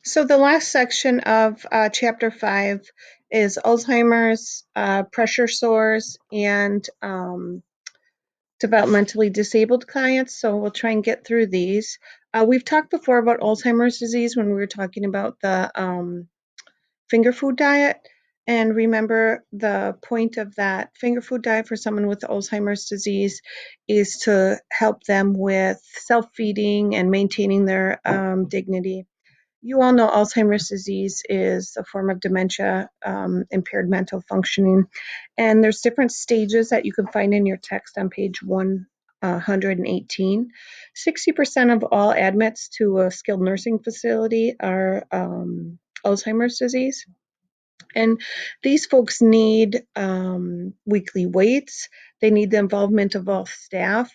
So the last section of Chapter 5 is Alzheimer's, pressure sores, and developmentally disabled clients. So we'll try and get through these. We've talked before about Alzheimer's disease when we were talking about the finger food diet. And remember, the point of that finger food diet for someone with Alzheimer's disease is to help them with self-feeding and maintaining their dignity. You all know Alzheimer's disease is a form of dementia, impaired mental functioning, and there's different stages that you can find in your text on page 118. 60% of all admits to a skilled nursing facility are Alzheimer's disease. And these folks need weekly weights. They need the involvement of all staff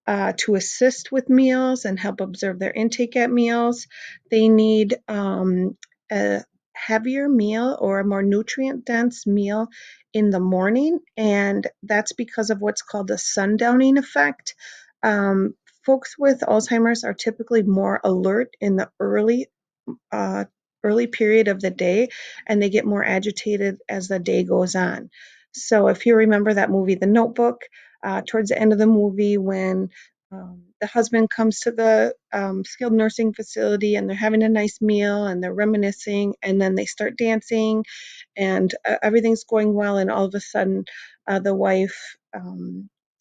to assist with meals and help observe their intake at meals. They need a heavier meal or a more nutrient-dense meal in the morning, and that's because of what's called the sundowning effect. Um, Folks with Alzheimer's are typically more alert in the uh, early period of the day, and they get more agitated as the day goes on. So if you remember that movie, The Notebook, towards the end of the movie when the husband comes to the skilled nursing facility and they're having a nice meal and they're reminiscing and then they start dancing and everything's going well, and all of a sudden the wife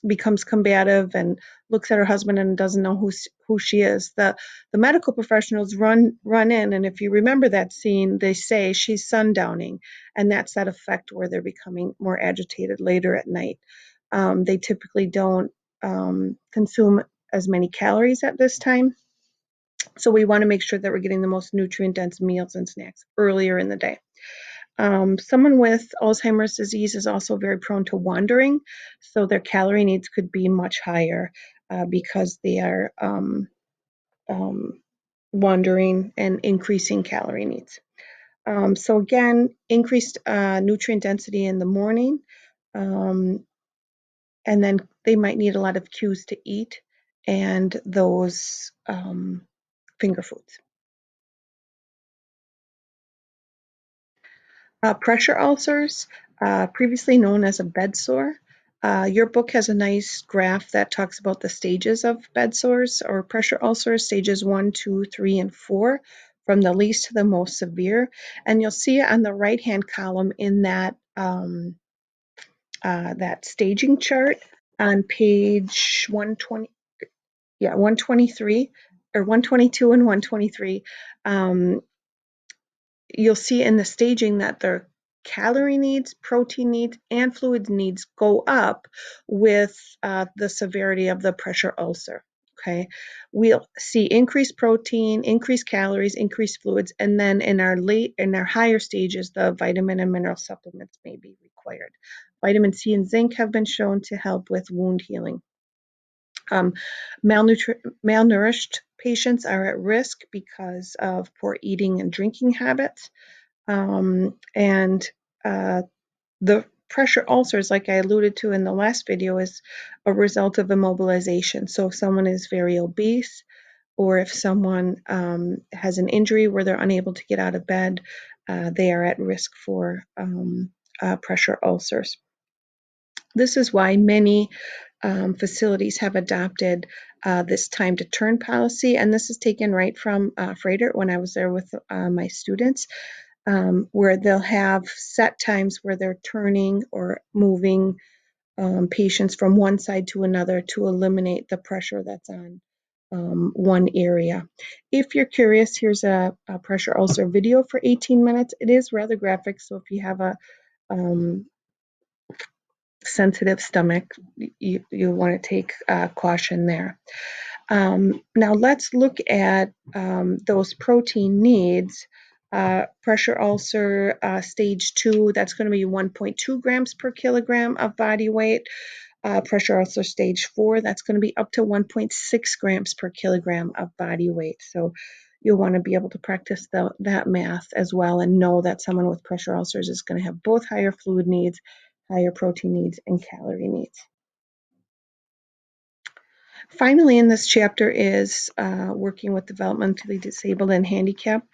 becomes combative and looks at her husband and doesn't know who she is. The medical professionals run in, and if you remember that scene, they say she's sundowning, and that's that effect where they're becoming more agitated later at night. They typically don't consume as many calories at this time, so we want to make sure that we're getting the most nutrient dense meals and snacks earlier in the day. Someone with Alzheimer's disease is also very prone to wandering, so their calorie needs could be much higher because they are um, wandering and increasing calorie needs. So again, increased nutrient density in the morning, um, and then they might need a lot of cues to eat and those finger foods. Pressure ulcers, previously known as a bed sore. Your book has a nice graph that talks about the stages of bed sores or pressure ulcers, stages 1, 2, 3, and 4, from the least to the most severe. And you'll see it on the right-hand column in that staging chart on page 120, 123, or 122 and 123. You'll see in the staging that their calorie needs, protein needs, and fluid needs go up with the severity of the pressure ulcer. Okay, we'll see increased protein, increased calories, increased fluids, and then in our higher stages, the vitamin and mineral supplements may be required. Vitamin C and zinc have been shown to help with wound healing. Um, Malnourished patients are at risk because of poor eating and drinking habits. And the pressure ulcers, like I alluded to in the last video, is a result of immobilization. So if someone is very obese, or if someone has an injury where they're unable to get out of bed, they are at risk for pressure ulcers. This is why many facilities have adopted this time to turn policy, and this is taken right from Fredert when I was there with my students, where they'll have set times where they're turning or moving patients from one side to another to eliminate the pressure that's on one area. If you're curious, here's a pressure ulcer video for 18 minutes. It is rather graphic, so if you have a sensitive stomach, you want to take caution there. Now let's look at those protein needs. Pressure ulcer stage 2, that's going to be 1.2 grams per kilogram of body weight. Pressure ulcer stage 4, that's going to be up to 1.6 grams per kilogram of body weight. So you'll want to be able to practice that math as well and know that someone with pressure ulcers is going to have both higher fluid needs, higher protein needs, and calorie needs. Finally, in this chapter is working with developmentally disabled and handicapped